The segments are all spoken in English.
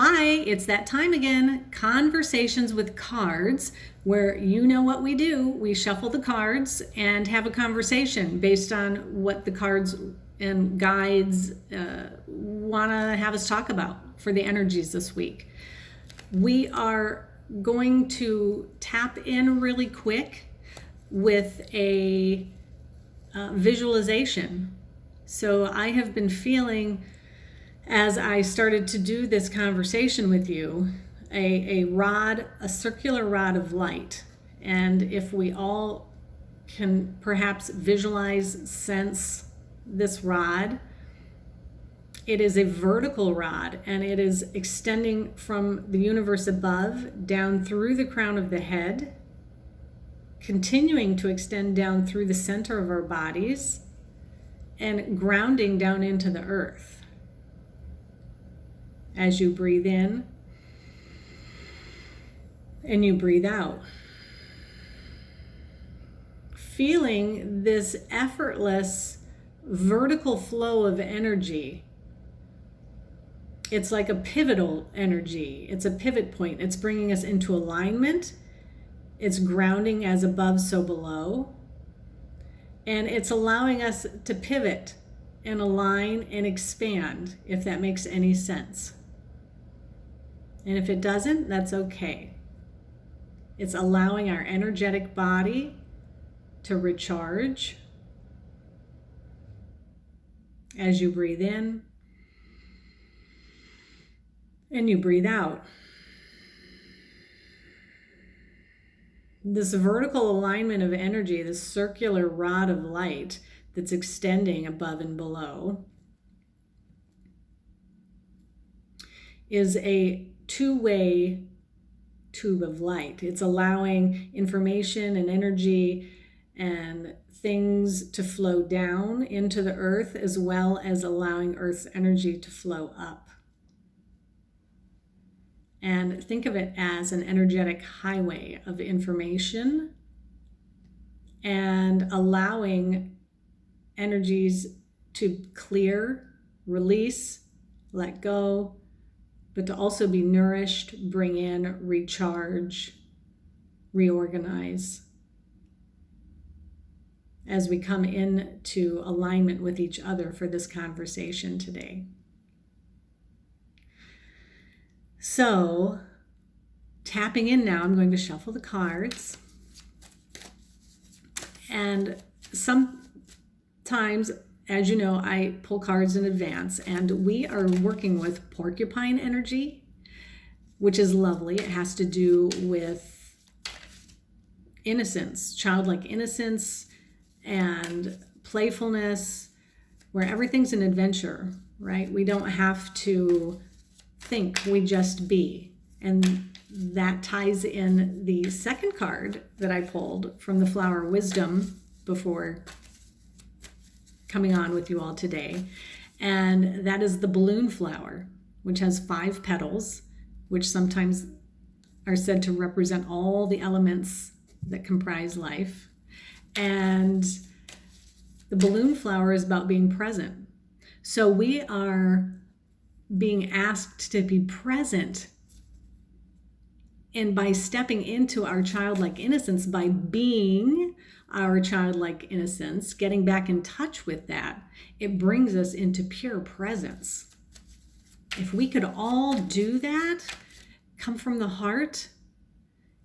Hi, it's that time again. Conversations with cards, where you know what we do. We shuffle the cards and have a conversation based on what the cards and guides want to have us talk about for the energies this week. We are going to tap in really quick with a visualization. So I have been feeling, as I started to do this conversation with you, a circular rod of light. And if we all can perhaps visualize, sense this rod, it is a vertical rod, and it is extending from the universe above down through the crown of the head, continuing to extend down through the center of our bodies, and grounding down into the earth. As you breathe in and you breathe out, feeling this effortless vertical flow of energy. It's like a pivotal energy. It's a pivot point. It's bringing us into alignment. It's grounding as above, so below. And it's allowing us to pivot and align and expand, if that makes any sense. And if it doesn't, that's okay. It's allowing our energetic body to recharge as you breathe in and you breathe out. This vertical alignment of energy, this circular rod of light that's extending above and below, is a two-way tube of light. It's allowing information and energy and things to flow down into the earth, as well as allowing Earth's energy to flow up. And think of it as an energetic highway of information, and allowing energies to clear, release, let go, but to also be nourished, bring in, recharge, reorganize as we come into alignment with each other for this conversation today. So, tapping in now, I'm going to shuffle the cards. And sometimes, as you know, I pull cards in advance, and we are working with porcupine energy, which is lovely. It has to do with innocence, childlike innocence, and playfulness, where everything's an adventure, right? We don't have to think, we just be. And that ties in the second card that I pulled from the Flower Wisdom before coming on with you all today. And that is the balloon flower, which has 5 petals, which sometimes are said to represent all the elements that comprise life. And the balloon flower is about being present. So we are being asked to be present, and by stepping into our childlike innocence, by being our childlike innocence, getting back in touch with that, it brings us into pure presence. If we could all do that, come from the heart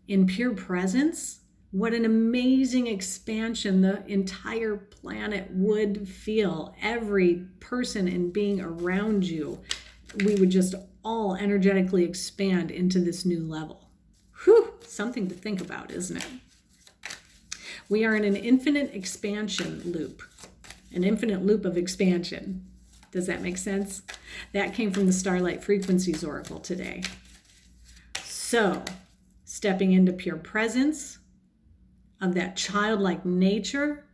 in pure presence, what an amazing expansion the entire planet would feel. Every person and being around you, we would just all energetically expand into this new level. Whew, something to think about, isn't it? We are in an infinite expansion loop, an infinite loop of expansion. Does that make sense? That came from the Starlight Frequencies Oracle today. So, stepping into pure presence of that childlike nature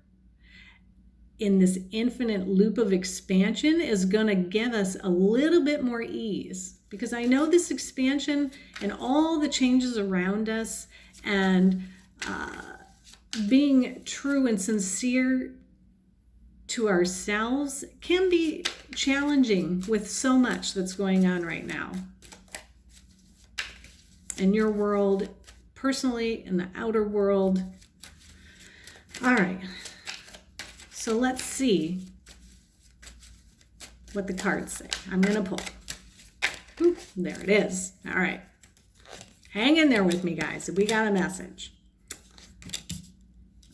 in this infinite loop of expansion is going to give us a little bit more ease, because I know this expansion and all the changes around us, and being true and sincere to ourselves can be challenging with so much that's going on right now. in your world, personally, in the outer world. All right. So let's see what the cards say. I'm going to pull. Ooh, there it is. All right. Hang in there with me, guys. We got a message.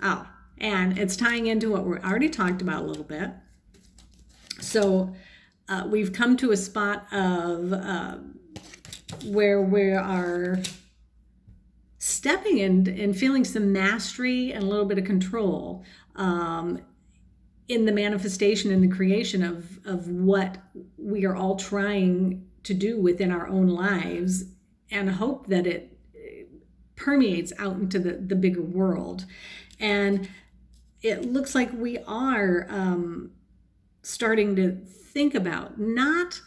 Oh, and it's tying into what we already talked about a little bit. So we've come to a spot of where we are stepping in and feeling some mastery and a little bit of control in the manifestation and the creation of what we are all trying to do within our own lives, and hope that it permeates out into the bigger world. And it looks like we are starting to think about, not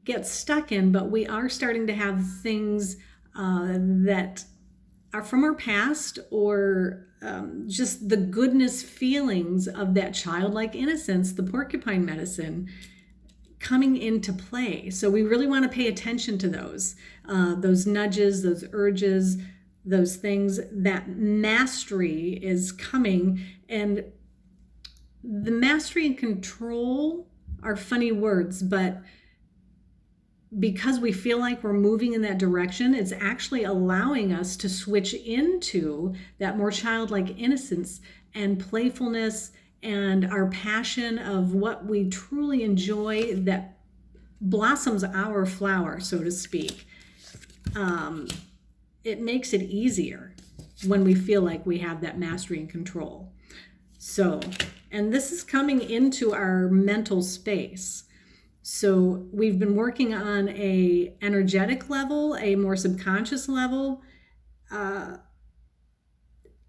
get stuck in, but we are starting to have things that are from our past, or just the goodness feelings of that childlike innocence, the porcupine medicine, coming into play. So we really want to pay attention to those nudges, those urges, those things. That mastery is coming, and the mastery and control are funny words, but because we feel like we're moving in that direction, it's actually allowing us to switch into that more childlike innocence and playfulness and our passion of what we truly enjoy, that blossoms our flower, so to speak. It makes it easier when we feel like we have that mastery and control. So, and this is coming into our mental space. So we've been working on a energetic level, a more subconscious level, and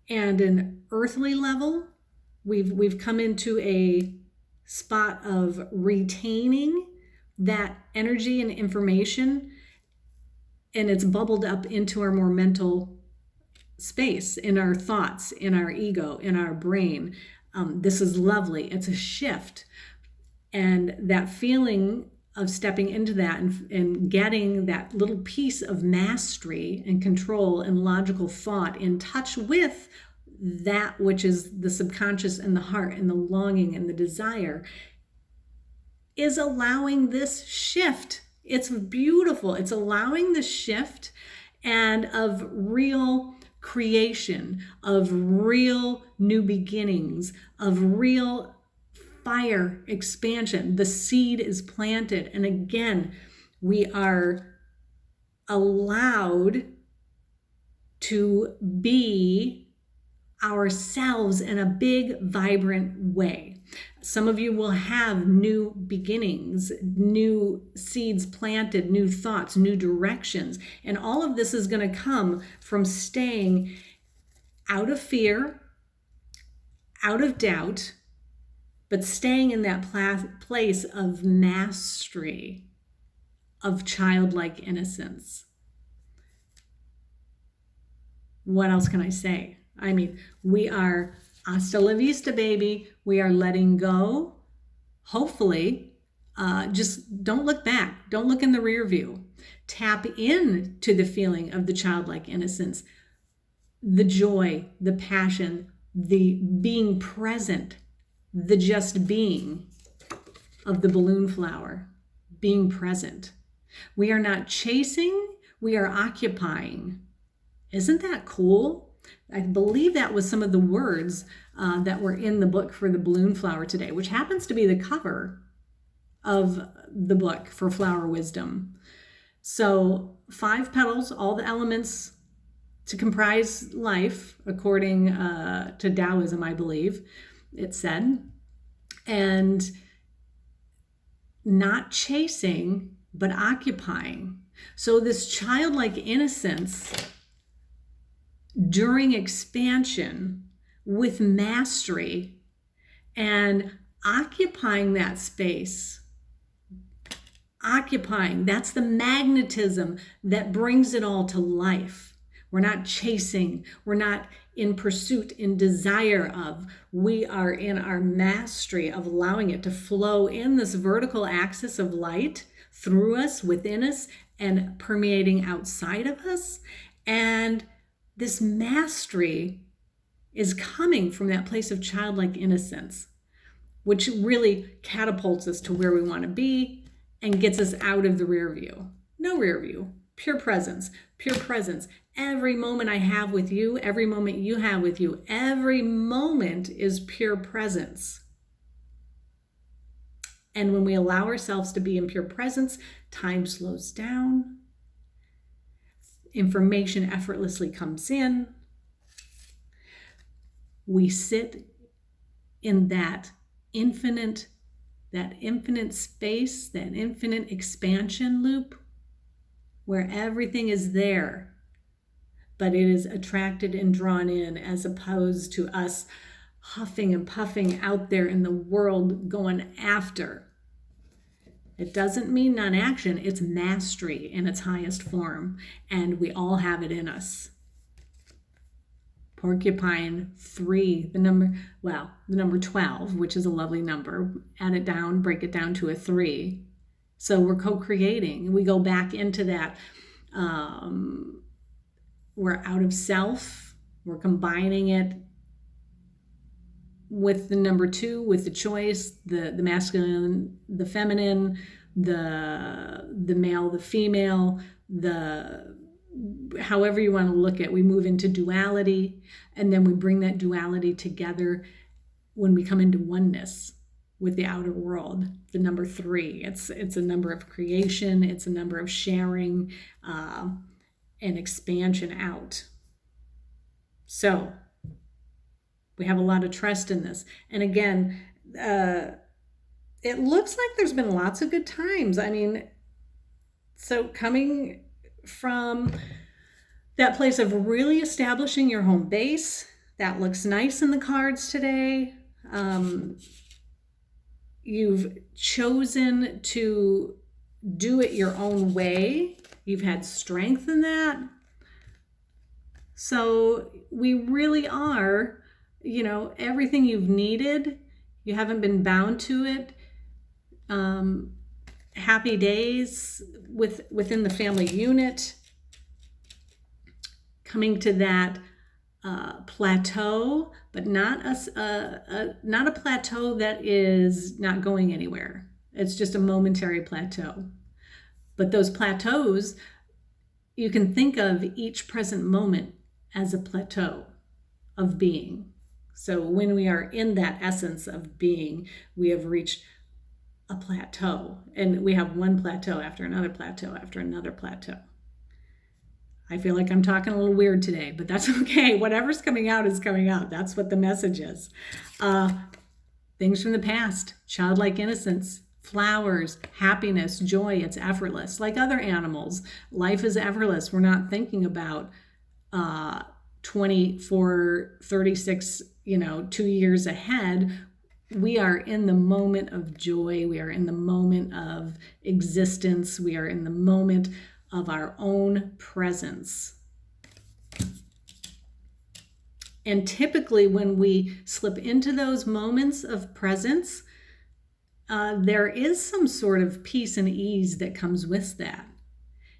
an earthly level. We've come into a spot of retaining that energy and information, and it's bubbled up into our more mental space, in our thoughts, in our ego, in our brain. This is lovely. It's a shift. And that feeling of stepping into that and getting that little piece of mastery and control and logical thought, in touch with that which is the subconscious and the heart and the longing and the desire, is allowing this shift. It's beautiful. It's allowing the shift, and of real creation, of real new beginnings, of real fire expansion. The seed is planted, and again, we are allowed to be ourselves in a big, vibrant way. Some of you will have new beginnings, new seeds planted, new thoughts, new directions, and all of this is going to come from staying out of fear, out of doubt, but staying in that place of mastery, of childlike innocence. What else can I say? I mean, we are hasta la vista, baby. We are letting go. Hopefully, just don't look back. Don't look in the rear view. Tap in to the feeling of the childlike innocence, the joy, the passion, the being present, the just being of the balloon flower, being present. We are not chasing, we are occupying. Isn't that cool? I believe that was some of the words that were in the book for the balloon flower today, which happens to be the cover of the book for Flower Wisdom. So 5 petals, all the elements to comprise life, according to Taoism, I believe it said, and not chasing, but occupying. So this childlike innocence during expansion with mastery and occupying that space. Occupying, that's the magnetism that brings it all to life. We're not chasing, we're not in pursuit, in desire of. We are in our mastery of allowing it to flow in this vertical axis of light through us, within us, and permeating outside of us. And this mastery is coming from that place of childlike innocence, which really catapults us to where we want to be and gets us out of the rear view. No rear view, pure presence, pure presence. Every moment I have with you, every moment you have with you, every moment is pure presence. And when we allow ourselves to be in pure presence, time slows down, information effortlessly comes in. We sit in that infinite space, that infinite expansion loop where everything is there, but it is attracted and drawn in, as opposed to us huffing and puffing out there in the world going after. It doesn't mean non-action, it's mastery in its highest form, and we all have it in us. Porcupine 3, the number 12, which is a lovely number. Add it down, break it down to a 3. So we're co-creating. We go back into that. We're out of self. We're combining it with the number 2, with the choice, the masculine, the feminine, the male, the female, however you want to look at it. We move into duality, and then we bring that duality together when we come into oneness with the outer world. The number 3, it's a number of creation, it's a number of sharing and expansion out. So we have a lot of trust in this. And again, it looks like there's been lots of good times. I mean, so coming from that place of really establishing your home base, that looks nice in the cards today. You've chosen to do it your own way. You've had strength in that. So we really are, everything you've needed. You haven't been bound to it. Happy days within the family unit. Coming to that plateau, but not a plateau that is not going anywhere. It's just a momentary plateau. But those plateaus, you can think of each present moment as a plateau of being. So when we are in that essence of being, we have reached a plateau, and we have one plateau after another plateau after another plateau. I feel like I'm talking a little weird today, but that's okay. Whatever's coming out is coming out. That's what the message is. Things from the past, childlike innocence, flowers, happiness, joy, it's effortless. Like other animals, life is effortless. We're not thinking about 24, 36, 2 years ahead. We are in the moment of joy. We are in the moment of existence. We are in the moment of our own presence. And typically when we slip into those moments of presence, there is some sort of peace and ease that comes with that.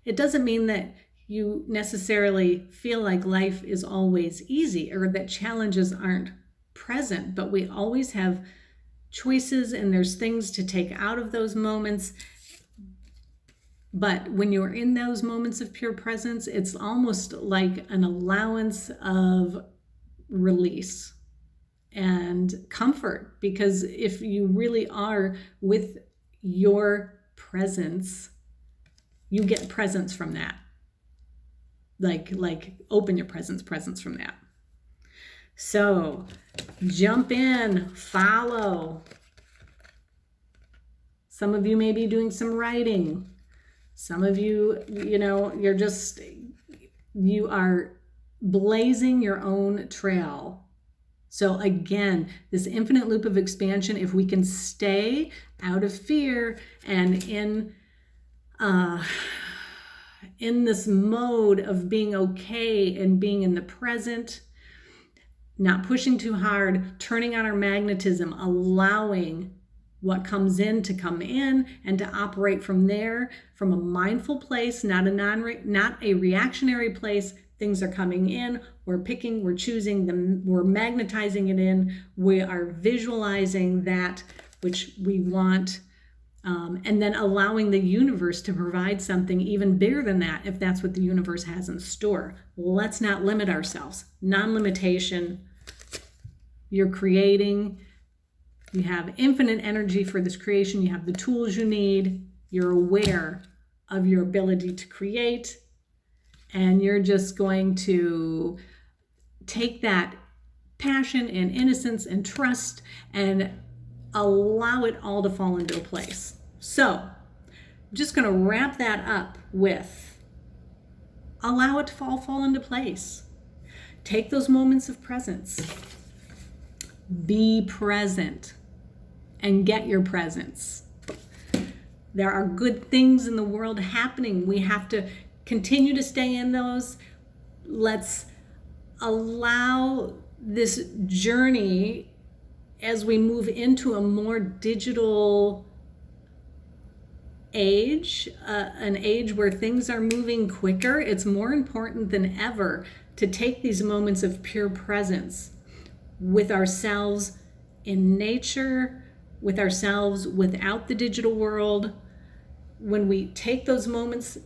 It doesn't mean that you necessarily feel like life is always easy or that challenges aren't present, but we always have choices and there's things to take out of those moments. But when you're in those moments of pure presence, it's almost like an allowance of release and comfort, because if you really are with your presence, you get presence from that. Like open your presence from that. So jump in, follow. Some of you may be doing some writing. Some of you, you are blazing your own trail. So again, this infinite loop of expansion, if we can stay out of fear and in this mode of being okay and being in the present, not pushing too hard, turning on our magnetism, allowing what comes in to come in and to operate from there, from a mindful place, not a reactionary place. Things are coming in, we're picking, we're choosing them, we're magnetizing it in, we are visualizing that which we want, and then allowing the universe to provide something even bigger than that if that's what the universe has in store. Let's not limit ourselves. Non-limitation. You're creating. You have infinite energy for this creation. You have the tools you need. You're aware of your ability to create. And you're just going to take that passion and innocence and trust and allow it all to fall into place. So I'm just going to wrap that up with allow it to fall into place. Take those moments of presence. Be present and get your presence. There are good things in the world happening. We have to continue to stay in those. Let's allow this journey as we move into a more digital age, an age where things are moving quicker. It's more important than ever to take these moments of pure presence with ourselves in nature, with ourselves without the digital world. When we take those moments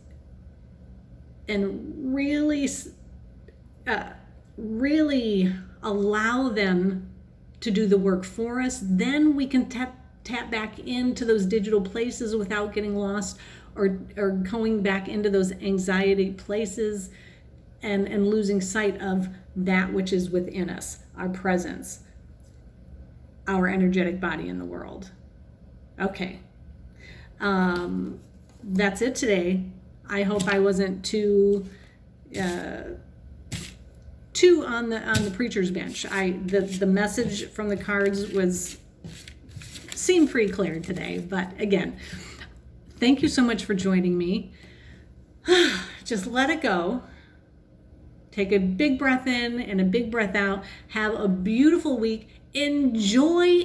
and really allow them to do the work for us, then we can tap back into those digital places without getting lost or going back into those anxiety places and losing sight of that which is within us, our presence, our energetic body in the world. Okay. That's it today. I hope I wasn't too on the preacher's bench. The message from the cards seemed pretty clear today, but again, thank you so much for joining me. Just let it go. Take a big breath in and a big breath out. Have a beautiful week. Enjoy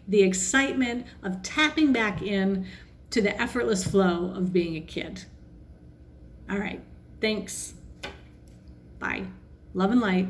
the excitement of tapping back in to the effortless flow of being a kid. All right. Thanks. Bye. Love and light.